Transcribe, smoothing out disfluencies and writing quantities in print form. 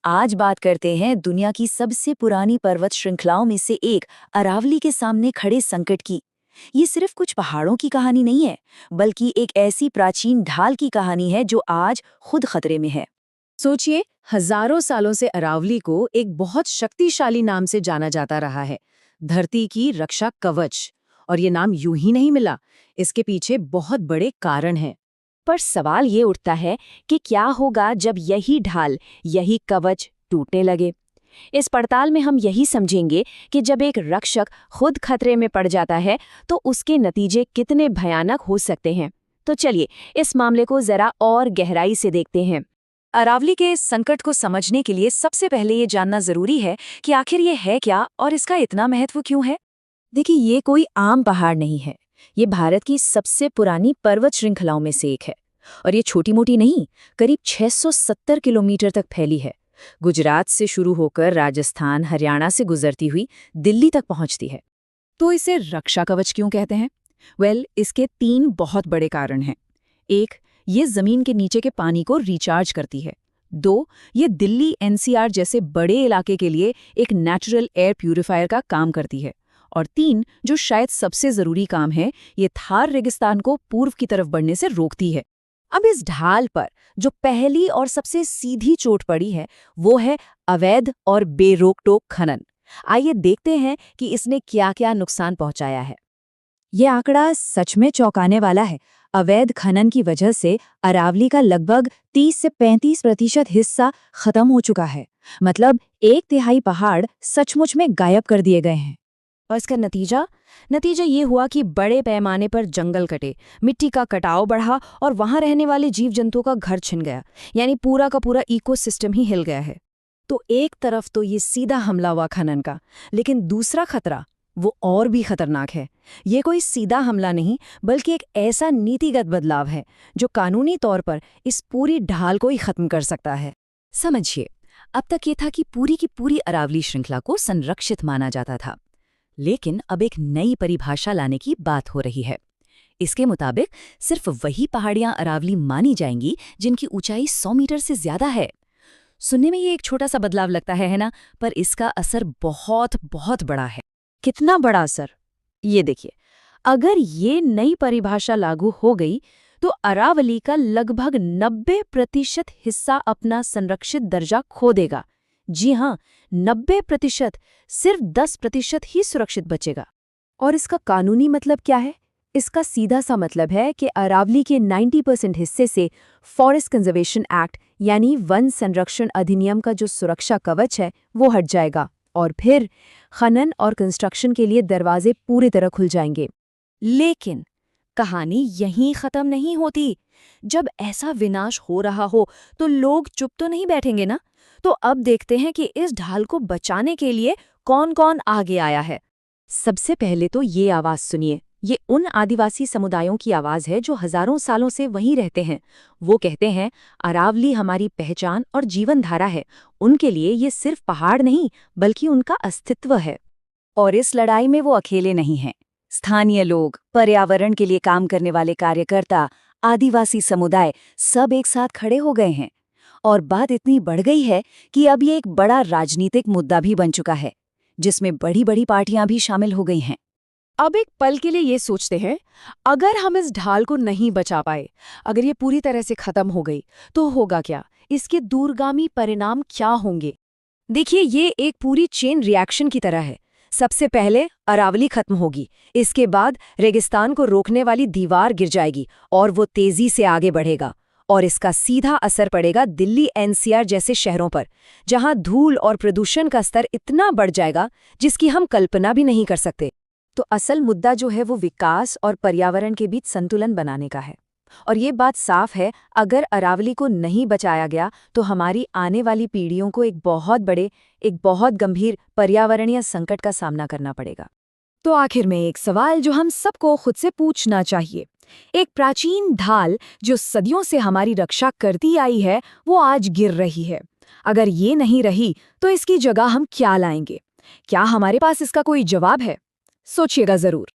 आज बात करते हैं दुनिया की सबसे पुरानी पर्वत श्रृंखलाओं में से एक अरावली के सामने खड़े संकट की। ये सिर्फ कुछ पहाड़ों की कहानी नहीं है, बल्कि एक ऐसी प्राचीन ढाल की कहानी है जो आज खुद खतरे में है। सोचिए, हजारों सालों से अरावली को एक बहुत शक्तिशाली नाम से जाना जाता रहा है, धरती की रक्षा कवच। और ये नाम यूं ही नहीं मिला, इसके पीछे बहुत बड़े कारण हैं। पर सवाल ये उठता है कि क्या होगा जब यही ढाल, यही कवच टूटने लगे। इस पड़ताल में हम यही समझेंगे कि जब एक रक्षक खुद खतरे में पड़ जाता है तो उसके नतीजे कितने भयानक हो सकते हैं। तो चलिए इस मामले को जरा और गहराई से देखते हैं। अरावली के इस संकट को समझने के लिए सबसे पहले ये जानना जरूरी है कि आखिर ये है क्या और इसका इतना महत्व क्यों है। देखिए, ये कोई आम पहाड़ नहीं है। ये भारत की सबसे पुरानी पर्वत श्रृंखलाओं में से एक है। और ये छोटी मोटी नहीं, करीब 670 किलोमीटर तक फैली है। गुजरात से शुरू होकर राजस्थान, हरियाणा से गुजरती हुई दिल्ली तक पहुंचती है। तो इसे रक्षा कवच क्यों कहते हैं? इसके 3 बहुत बड़े कारण हैं। 1, ये जमीन के नीचे के पानी को रिचार्ज करती है। 2, ये दिल्ली एनसीआर जैसे बड़े इलाके के लिए एक नेचुरल एयर प्यूरिफायर का काम करती है। और 3, जो शायद सबसे जरूरी काम है, ये थार रेगिस्तान को पूर्व की तरफ बढ़ने से रोकती है। अब इस ढाल पर जो पहली और सबसे सीधी चोट पड़ी है, वो है अवैध और बेरोक-टोक खनन। आइए देखते हैं कि इसने क्या-क्या नुकसान पहुंचाया है। ये आंकड़ा सच में चौंकाने वाला है। अवैध खनन की वजह से अरावली का लगभग 30 से 35% हिस्सा खत्म हो चुका है। मतलब 1/3 पहाड़ सचमुच में गायब कर दिए गए हैं। और इसका नतीजा ये हुआ कि बड़े पैमाने पर जंगल कटे, मिट्टी का कटाव बढ़ा और वहां रहने वाले जीव जंतुओं का घर छिन गया। यानी पूरा का पूरा इकोसिस्टम ही हिल गया है। तो एक तरफ तो ये सीधा हमला हुआ खनन का, लेकिन दूसरा खतरा वो और भी खतरनाक है। ये कोई सीधा हमला नहीं, बल्कि एक ऐसा नीतिगत बदलाव है जो कानूनी तौर पर इस पूरी ढाल को ही खत्म कर सकता है। समझिए, अब तक ये था कि पूरी की पूरी अरावली श्रृंखला को संरक्षित माना जाता था। लेकिन अब एक नई परिभाषा लाने की बात हो रही है। इसके मुताबिक सिर्फ वही पहाड़ियां अरावली मानी जाएंगी जिनकी ऊंचाई 100 मीटर से ज्यादा है। सुनने में ये एक छोटा सा बदलाव लगता है ना, पर इसका असर बहुत बहुत बड़ा है। कितना बड़ा असर? ये देखिए, अगर ये नई परिभाषा लागू हो गई तो अरावली का लगभग 90% हिस्सा अपना संरक्षित दर्जा खो देगा। जी हाँ, 90%। सिर्फ 10% ही सुरक्षित बचेगा। और इसका कानूनी मतलब क्या है? इसका सीधा सा मतलब है कि अरावली के 90% हिस्से से फॉरेस्ट कंजर्वेशन एक्ट यानी वन संरक्षण अधिनियम का जो सुरक्षा कवच है वो हट जाएगा। और फिर खनन और कंस्ट्रक्शन के लिए दरवाजे पूरी तरह खुल जाएंगे। लेकिन कहानी यहीं खत्म नहीं होती। जब ऐसा विनाश हो रहा हो तो लोग चुप तो नहीं बैठेंगे ना। तो अब देखते हैं कि इस ढाल को बचाने के लिए कौन-कौन आगे आया है। सबसे पहले तो ये आवाज सुनिए। ये उन आदिवासी समुदायों की आवाज है जो हजारों सालों से वहीं रहते हैं। वो कहते हैं, अरावली हमारी पहचान और जीवन धारा है। उनके लिए ये सिर्फ पहाड़ नहीं, बल्कि उनका अस्तित्व है। और इस लड़ाई में वो अकेले नहीं हैं। स्थानीय लोग, पर्यावरण के लिए काम करने वाले कार्यकर्ता, आदिवासी समुदाय सब एक साथ खड़े हो गए हैं। और बात इतनी बढ़ गई है कि अब ये एक बड़ा राजनीतिक मुद्दा भी बन चुका है, जिसमें बड़ी बड़ी पार्टियां भी शामिल हो गई हैं। अब एक पल के लिए ये सोचते हैं, अगर हम इस ढाल को नहीं बचा पाए, अगर ये पूरी तरह से खत्म हो गई, तो होगा क्या? इसके दूरगामी परिणाम क्या होंगे? देखिए, ये एक पूरी चेन रिएक्शन की तरह है। सबसे पहले अरावली खत्म होगी, इसके बाद रेगिस्तान को रोकने वाली दीवार गिर जाएगी और वो तेजी से आगे बढ़ेगा। और इसका सीधा असर पड़ेगा दिल्ली एनसीआर जैसे शहरों पर, जहां धूल और प्रदूषण का स्तर इतना बढ़ जाएगा जिसकी हम कल्पना भी नहीं कर सकते। तो असल मुद्दा जो है वो विकास और पर्यावरण के बीच संतुलन बनाने का है। और ये बात साफ है, अगर अरावली को नहीं बचाया गया तो हमारी आने वाली पीढ़ियों को एक बहुत गंभीर पर्यावरणीय संकट का सामना करना पड़ेगा। तो आखिर में एक सवाल जो हम सबको खुद से पूछना चाहिए। एक प्राचीन ढाल जो सदियों से हमारी रक्षा करती आई है, वो आज गिर रही है। अगर ये नहीं रही तो इसकी जगह हम क्या लाएंगे? क्या हमारे पास इसका कोई जवाब है? सोचिएगा जरूर।